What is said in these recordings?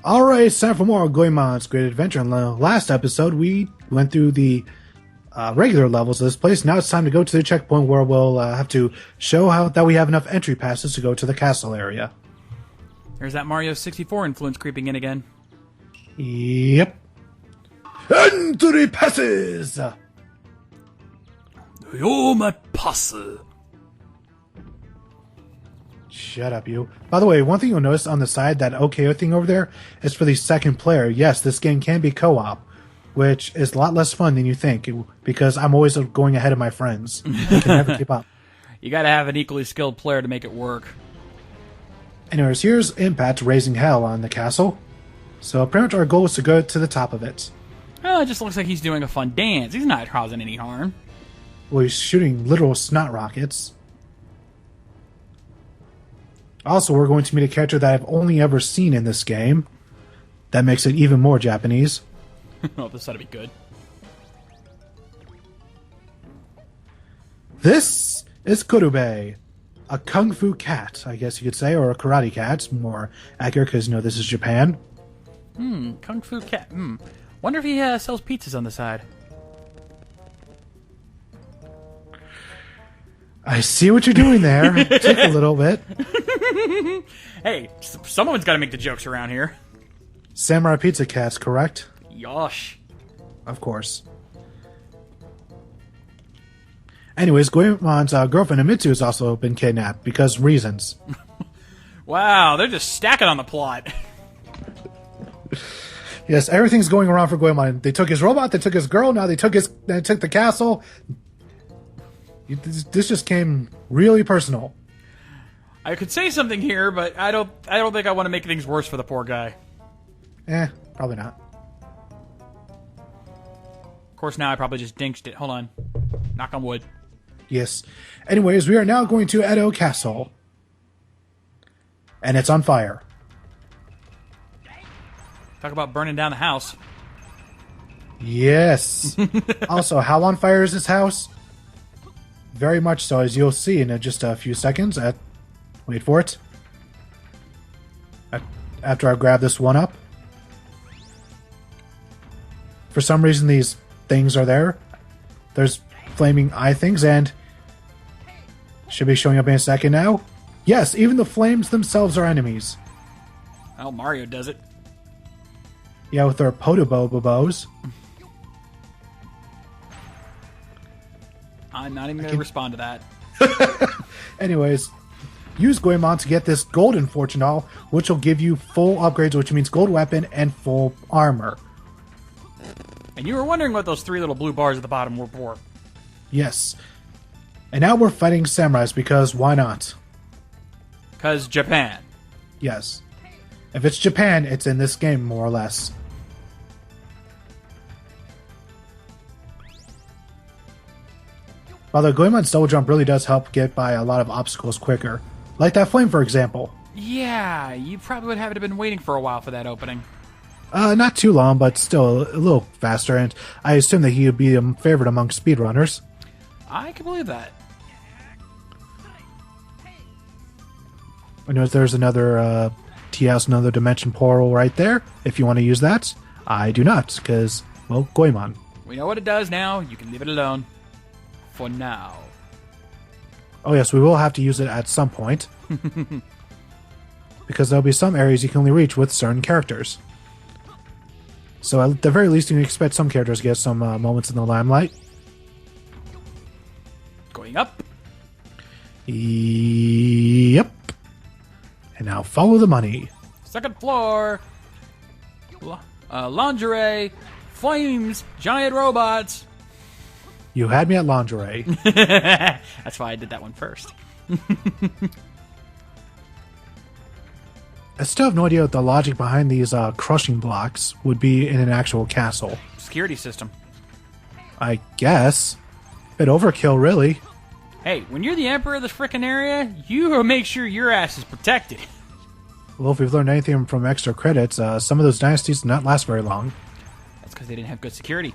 Alright, it's time for more Goemon's Great Adventure. In the last episode, we went through the regular levels of this place. Now it's time to go to the checkpoint where we'll have to show how that we have enough entry passes to go to the castle area. There's that Mario 64 influence creeping in again. Yep. Entry passes! You're my puzzle. Shut up, you. By the way, one thing you'll notice on the side, that OKO thing over there, is for the second player. Yes, this game can be co-op, which is a lot less fun than you think, because I'm always going ahead of my friends. I can never keep up. You gotta have an equally skilled player to make it work. Anyways, here's Impact raising hell on the castle. So pretty much our goal is to go to the top of it. Oh, it just looks like he's doing a fun dance. He's not causing any harm. Well, he's shooting literal snot rockets. Also, we're going to meet a character that I've only ever seen in this game. That makes it even more Japanese. Oh, this ought to be good. This is Kurube, a kung fu cat, I guess you could say, or a karate cat. It's more accurate because, you know, this is Japan. Kung Fu Cat. Wonder if he sells pizzas on the side. I see what you're doing there. Take a little bit. Hey, someone's got to make the jokes around here. Samurai Pizza Cats, correct? Yosh. Of course. Anyways, Goemon's girlfriend Amitsu has also been kidnapped because reasons. Wow, they're just stacking on the plot. Yes, everything's going around for Goemon. They took his robot, they took his girl, now they took the castle. This just came really personal. I could say something here, but I don't think I want to make things worse for the poor guy. Probably not. Of course, now I probably just dinked it. Hold on. Knock on wood. Yes. Anyways, we are now going to Edo Castle. And it's on fire. Talk about burning down the house. Yes. Also, how on fire is this house? Very much so, as you'll see in just a few seconds. Wait for it. After I grab this one up. For some reason, these things are there. There's flaming eye things, and should be showing up in a second now. Yes, even the flames themselves are enemies. Well, Mario does it. Yeah, with their Podobobos. I'm not even going to respond to that. Anyways, use Goemon to get this golden fortune doll, which will give you full upgrades, which means gold weapon and full armor. And you were wondering what those three little blue bars at the bottom were for. Yes. And now we're fighting samurais, because why not? Because Japan. Yes. If it's Japan, it's in this game, more or less. Although Goemon's double jump really does help get by a lot of obstacles quicker. Like that flame, for example. Yeah, you probably would have been waiting for a while for that opening. Not too long, but still a little faster, and I assume that he would be a favorite among speedrunners. I can believe that. I know there's another T-House, another dimension portal right there, if you want to use that. I do not, because, well, Goemon. We know what it does now. You can leave it alone. For now. Oh yes, we will have to use it at some point. Because there'll be some areas you can only reach with certain characters. So at the very least, you can expect some characters to get some moments in the limelight. Going up. Yep. And now follow the money. Second floor. Lingerie. Flames. Giant robots. You had me at lingerie. That's why I did that one first. I still have no idea what the logic behind these crushing blocks would be in an actual castle. Security system. I guess. Bit overkill, really. Hey, when you're the emperor of this frickin' area, you make sure your ass is protected. Well, if we've learned anything from extra credits, some of those dynasties did not last very long. That's because they didn't have good security.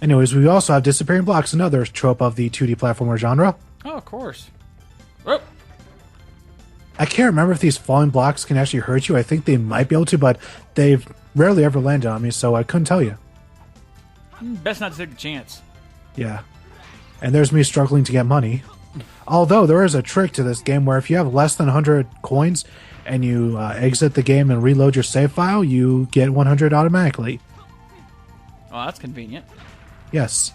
Anyways, we also have disappearing blocks, another trope of the 2D platformer genre. Oh, of course. Oh. I can't remember if these falling blocks can actually hurt you. I think they might be able to, but they've rarely ever landed on me, so I couldn't tell you. Best not to take the chance. Yeah. And there's me struggling to get money. Although there is a trick to this game where if you have less than 100 coins and you exit the game and reload your save file, you get 100 automatically. Oh, that's convenient. Yes.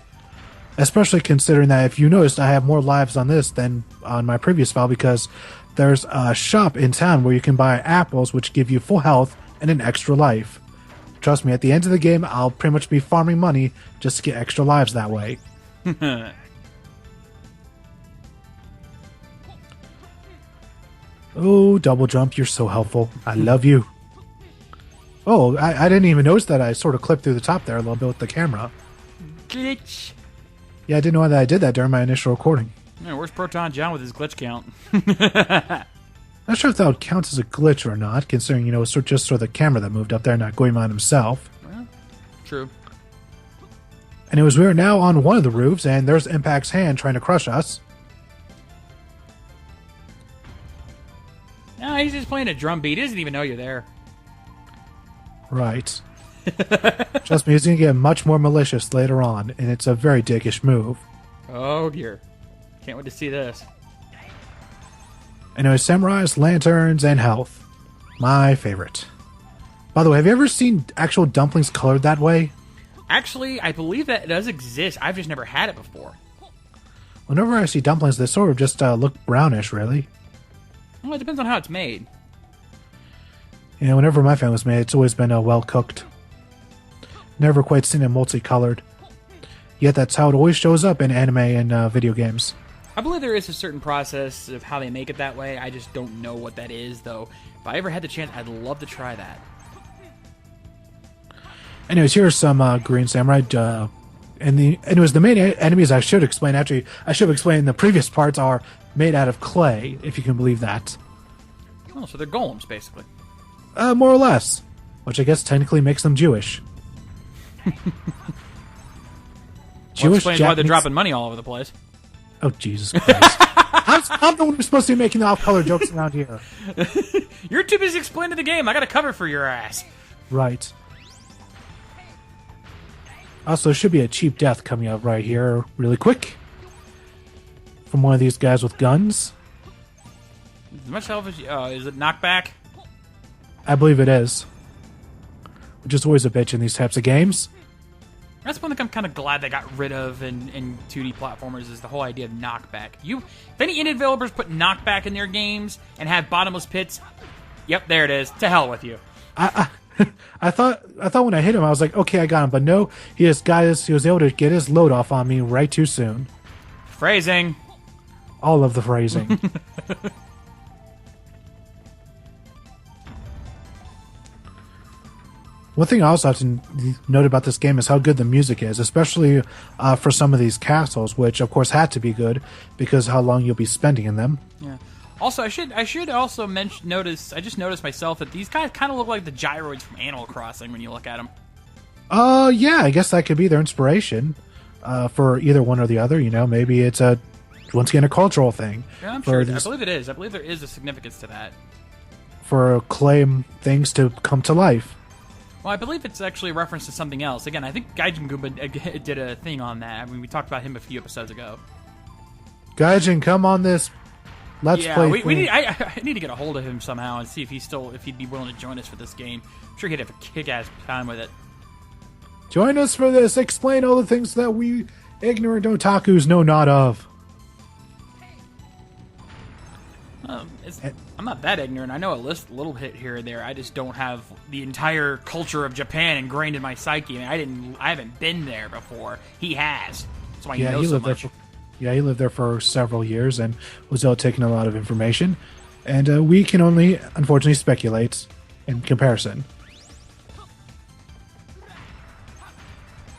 Especially considering that if you noticed, I have more lives on this than on my previous file because there's a shop in town where you can buy apples which give you full health and an extra life. Trust me, at the end of the game, I'll pretty much be farming money just to get extra lives that way. Oh, double jump, you're so helpful. I love you. Oh, I didn't even notice that I sort of clipped through the top there a little bit with the camera. Glitch. Yeah, I didn't know that I did that during my initial recording. Yeah, where's Proton John with his glitch count? Not sure if that would count as a glitch or not, considering, it's just sort of the camera that moved up there, not Goemon himself. Well, true. Anyways, we are now on one of the roofs, and there's Impact's hand trying to crush us. No, he's just playing a drum beat. He doesn't even know you're there. Right. Trust me, he's going to get much more malicious later on, and it's a very dickish move. Oh, dear. Can't wait to see this. Anyways, samurais, lanterns, and health. My favorite. By the way, have you ever seen actual dumplings colored that way? Actually, I believe that it does exist. I've just never had it before. Whenever I see dumplings, they sort of just look brownish, really. Well, it depends on how it's made. Whenever my family's made, it's always been well cooked. Never quite seen it multicolored. Yet that's how it always shows up in anime and video games. I believe there is a certain process of how they make it that way. I just don't know what that is, though. If I ever had the chance, I'd love to try that. Anyways, here's some green samurai. Anyways, the main enemies I should explain, actually, I should have explained the previous parts are made out of clay, if you can believe that. Oh, so they're golems, basically. More or less. Which I guess technically makes them Jewish. Well, explains why they're dropping money all over the place. Oh, Jesus Christ. I'm the one who's supposed to be making the off-color jokes around here. You're too busy explaining the game. I got a cover for your ass. Right. Also, there should be a cheap death coming up right here really quick. From one of these guys with guns. As much health as is it knockback? I believe it is. Which is always a bitch in these types of games. That's one thing I'm kind of glad they got rid of in 2D platformers is the whole idea of knockback. If any indie developers put knockback in their games and have bottomless pits, yep, there it is. To hell with you. I thought when I hit him, I was like, okay, I got him. But no, he was able to get his load off on me right too soon. Phrasing. All of the phrasing. One thing I also have to note about this game is how good the music is, especially for some of these castles, which of course had to be good because how long you'll be spending in them. Yeah. Also, I should also notice. I just noticed myself that these guys kind of look like the gyroids from Animal Crossing when you look at them. Yeah, I guess that could be their inspiration for either one or the other. Maybe it's once again a cultural thing. Yeah, I'm sure. I believe it is. I believe there is a significance to that. For claim things to come to life. Well, I believe it's actually a reference to something else. Again, I think Gaijin Goomba did a thing on that. I mean, we talked about him a few episodes ago. Gaijin, come on this Let's play. I need to get a hold of him somehow and see if he'd be willing to join us for this game. I'm sure he'd have a kick-ass time with it. Join us for this. Explain all the things that we ignorant otakus know not of. I'm not that ignorant. I know a little bit here or there. I just don't have the entire culture of Japan ingrained in my psyche. I haven't been there before. He has. That's why he knows so much. He lived there for several years and was out taking a lot of information. And we can only, unfortunately, speculate in comparison.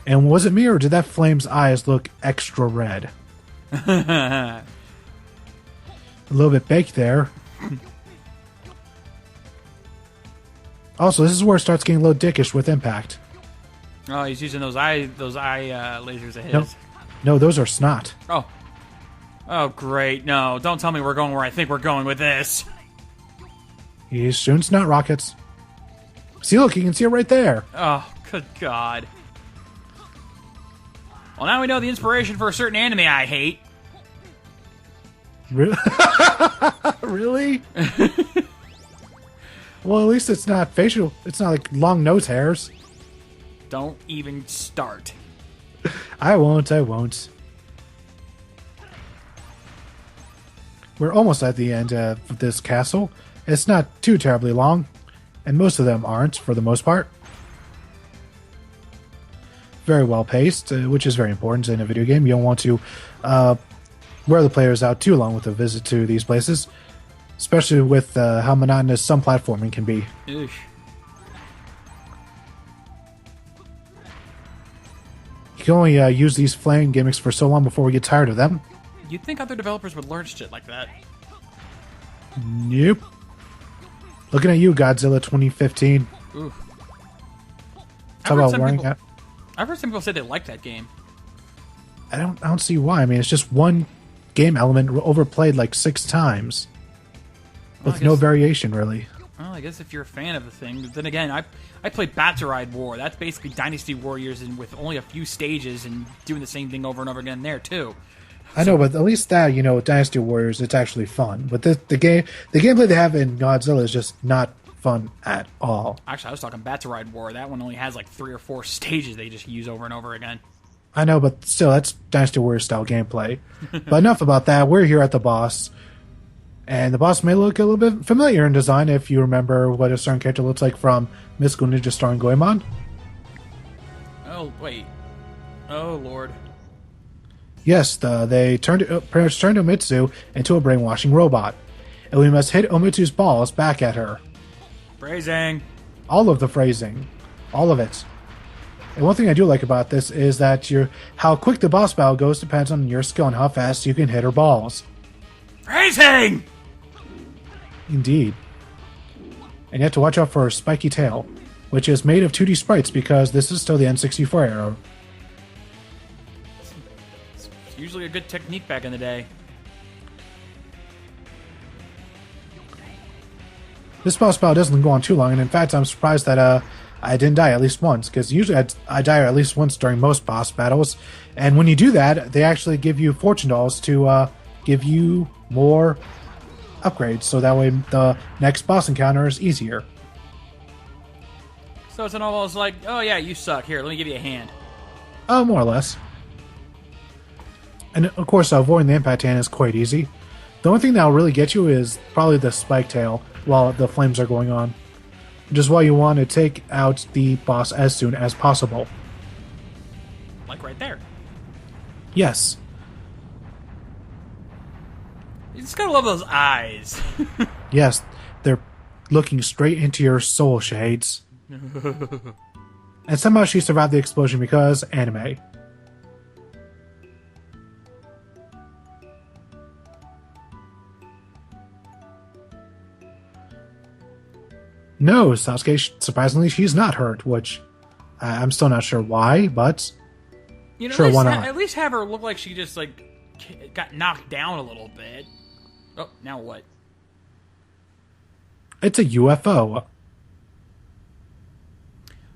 And was it me, or did that flame's eyes look extra red? A little bit baked there. Also, this is where it starts getting a little dickish with impact. Oh, he's using those eye lasers of his. No, those are snot. Oh. Oh, great. No, don't tell me we're going where I think we're going with this. He's shooting snot rockets. See, look, you can see it right there. Oh, good God. Well, now we know the inspiration for a certain anime I hate. Really? Really? Well, at least it's not facial. It's not like long nose hairs. Don't even start. I won't. We're almost at the end of this castle. It's not too terribly long, and most of them aren't, for the most part. Very well paced, which is very important in a video game. You don't want to wear the players out too long with a visit to these places, especially with how monotonous some platforming can be. Eesh. You can only use these flame gimmicks for so long before we get tired of them. You'd think other developers would learn shit like that. Nope. Looking at you, Godzilla 2015. Ooh. Talk about wearing out. I've heard some people say they like that game. I don't see why. I mean, it's just one game element overplayed like 6 times. With no variation, really. Well, I guess if you're a fan of the thing. But then again, I played Batsuride War. That's basically Dynasty Warriors and with only a few stages and doing the same thing over and over again there, too. I know, but at least that, Dynasty Warriors, it's actually fun. But the gameplay they have in Godzilla is just not fun at all. Actually, I was talking Batsuride War. That one only has like 3 or 4 stages they just use over and over again. I know, but still, that's Dynasty Warriors style gameplay. But enough about that. We're here at the boss. And the boss may look a little bit familiar in design if you remember what a certain character looks like from Mystical Ninja starring Goemon. Oh, wait. Oh, Lord. Yes, they pretty much turned Omitsu into a brainwashing robot. And we must hit Omitsu's balls back at her. Phrasing. All of the phrasing. All of it. And one thing I do like about this is that how quick the boss battle goes depends on your skill and how fast you can hit her balls. Phrasing! Indeed. And you have to watch out for her spiky tail, which is made of 2D sprites because this is still the N64 era. It's usually a good technique back in the day. This boss battle doesn't go on too long, and in fact, I'm surprised that I didn't die at least once, because usually I die at least once during most boss battles, and when you do that, they actually give you fortune dolls to give you more upgrades, so that way the next boss encounter is easier. So it's almost like, oh yeah, you suck. Here, let me give you a hand. More or less. And of course, avoiding the impact hand is quite easy. The only thing that will really get you is probably the spike tail while the flames are going on, which is why you want to take out the boss as soon as possible. Like right there. Yes. You just gotta love those eyes. Yes, they're looking straight into your soul, Shades. And somehow she survived the explosion because anime. No, Sasuke, surprisingly, she's not hurt, which I'm still not sure why, but sure, why not? At least have her look like she just, got knocked down a little bit. Oh, now what? It's a UFO.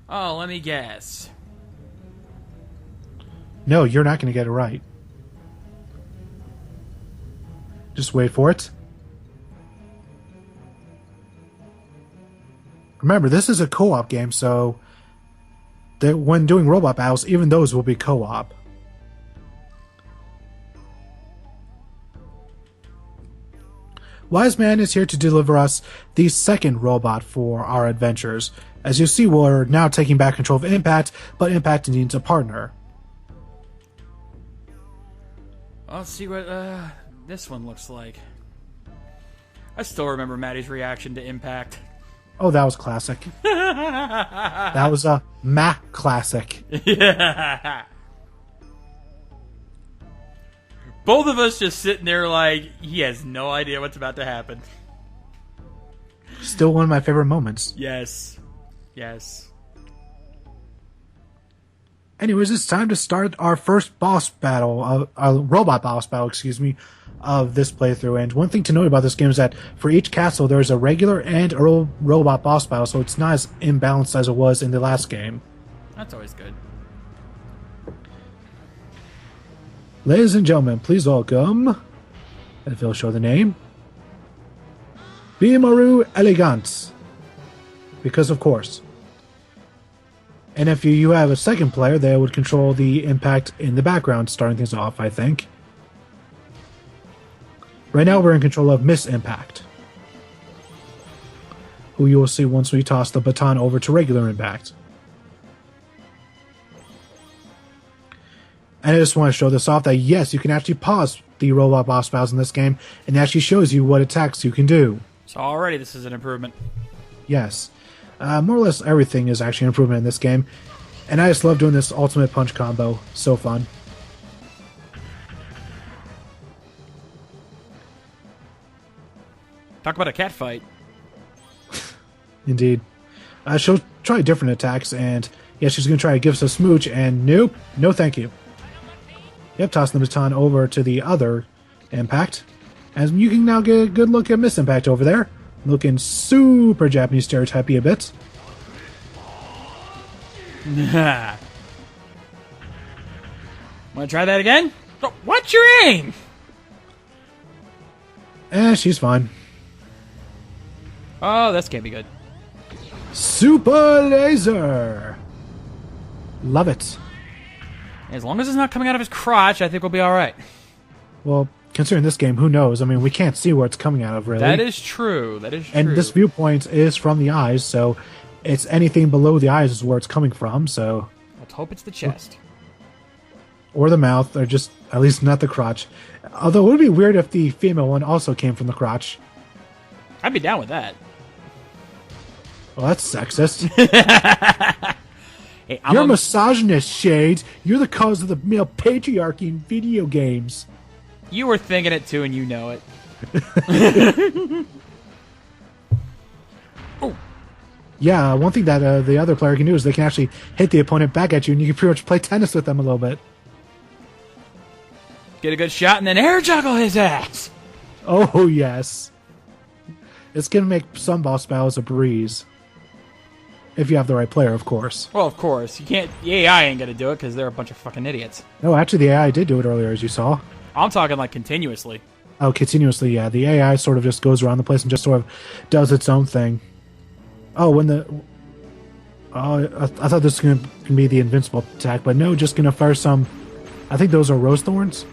Oh, let me guess. No, you're not going to get it right. Just wait for it. Remember, this is a co-op game, so when doing robot battles, even those will be co-op. Wise Man is here to deliver us the second robot for our adventures. As you see, we're now taking back control of Impact, but Impact needs a partner. Let's see what this one looks like. I still remember Maddie's reaction to Impact. Oh, that was classic. That was a Mac classic. Yeah. Both of us just sitting there like, he has no idea what's about to happen. Still one of my favorite moments. Yes. Yes. Anyways, it's time to start our first boss battle, robot boss battle, of this playthrough. And one thing to note about this game is that for each castle, there's a regular and a robot boss battle, so it's not as imbalanced as it was in the last game. That's always good. Ladies and gentlemen, please welcome, if they'll show the name, Bimaru Elegant. Because of course. And if you have a second player, they would control the impact in the background, starting things off, I think. Right now we're in control of Miss Impact, who you will see once we toss the baton over to regular Impact. And I just want to show this off that yes, you can actually pause the robot boss battles in this game, and it actually shows you what attacks you can do. So already this is an improvement. Yes. More or less everything is actually an improvement in this game. And I just love doing this ultimate punch combo. So fun. Talk about a cat fight. Indeed. She'll try different attacks, and yeah, she's going to try to give us a smooch, and nope, no thank you. Yep, tossing the baton over to the other Impact. As you can now get a good look at Miss Impact over there. Looking super Japanese stereotypy a bit. Want to try that again? Oh, what's your aim? She's fine. Oh, this can't be good. Super Laser! Love it. As long as it's not coming out of his crotch, I think we'll be alright. Well, considering this game, who knows? I mean, we can't see where it's coming out of, really. That is true. That is true. And this viewpoint is from the eyes, so it's anything below the eyes is where it's coming from, so... Let's hope it's the chest. Or the mouth, or just, at least not the crotch. Although it would be weird if the female one also came from the crotch. I'd be down with that. Well, that's sexist. Hey, You're a misogynist, Shades. You're the cause of the male patriarchy in video games. You were thinking it too, and you know it. Oh. Yeah, one thing that the other player can do is they can actually hit the opponent back at you, and you can pretty much play tennis with them a little bit. Get a good shot, and then air juggle his ass. Oh, yes. It's going to make some boss battles a breeze. If you have the right player, of course. Well, of course. You can't. The AI ain't gonna do it because they're a bunch of fucking idiots. No, actually, the AI did do it earlier, as you saw. I'm talking like continuously. Oh, continuously, yeah. The AI sort of just goes around the place and just sort of does its own thing. Oh, when the... Oh, I thought this was going to be the invincible attack, but no, just going to fire some... I think those are rose thorns?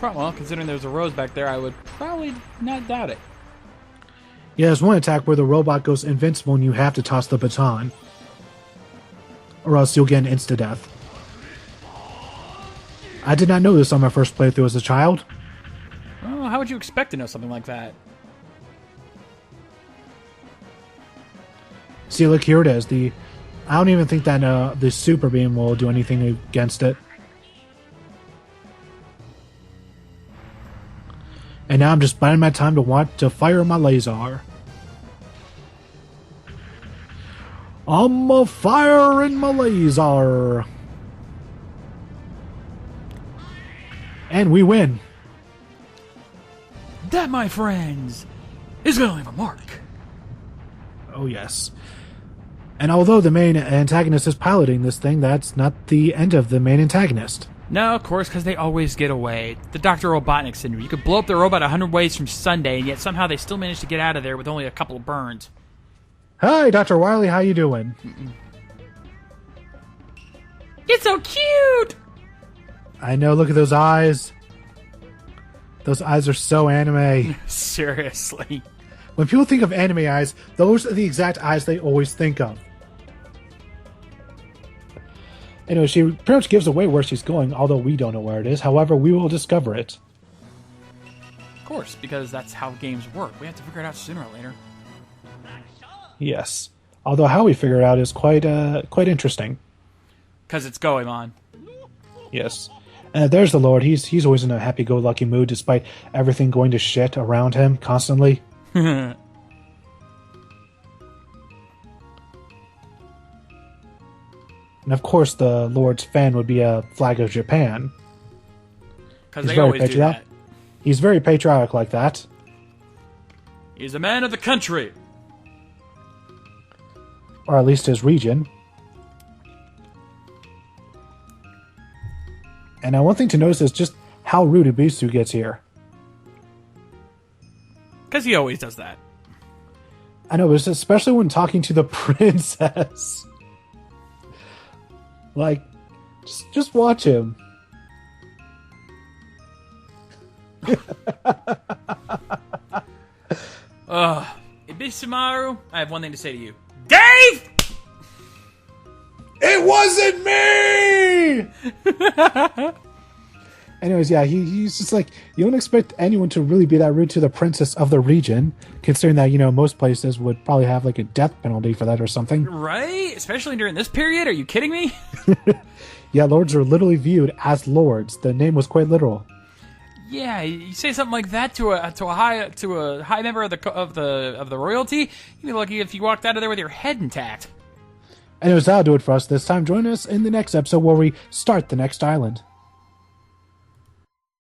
Well, considering there's a rose back there, I would probably not doubt it. Yeah, there's one attack where the robot goes invincible and you have to toss the baton. Or else you'll get an insta-death. I did not know this on my first playthrough as a child. Well, how would you expect to know something like that? See, look, here it is. I don't even think that the super beam will do anything against it. And now I'm just biding my time to want to fire my laser. I'm a firing my laser. And we win. That, my friends, is gonna leave a mark. Oh, yes. And although the main antagonist is piloting this thing, that's not the end of the main antagonist. No, of course, because they always get away. The Dr. Robotnik syndrome. You could blow up the robot 100 ways from Sunday, and yet somehow they still manage to get out of there with only a couple of burns. Hi, Dr. Wily, how you doing? It's so cute! I know, look at those eyes. Those eyes are so anime. Seriously. When people think of anime eyes, those are the exact eyes they always think of. Anyway, she pretty much gives away where she's going, although we don't know where it is. However, we will discover it. Of course, because that's how games work. We have to figure it out sooner or later. Yes. Although how we figure it out is quite interesting. Because it's Goemon. Yes. There's the Lord. He's always in a happy-go-lucky mood despite everything going to shit around him constantly. And of course, the Lord's fan would be a flag of Japan. Because they always do that. He's very patriotic like that. He's a man of the country. Or at least his region. And now one thing to notice is just how rude Ibisu gets here. Because he always does that. I know, but especially when talking to the princess. Like, just watch him. Ibisumaru, I have one thing to say to you. Dave! It wasn't me! Anyways, yeah, he's just like, you don't expect anyone to really be that rude to the princess of the region, considering that, most places would probably have like a death penalty for that or something. Right? Especially during this period? Are you kidding me? Yeah, lords are literally viewed as lords. The name was quite literal. Yeah, you say something like that to a high member of the royalty, you'd be lucky if you walked out of there with your head intact. Anyways, that'll do it for us this time. Join us in the next episode where we start the next island.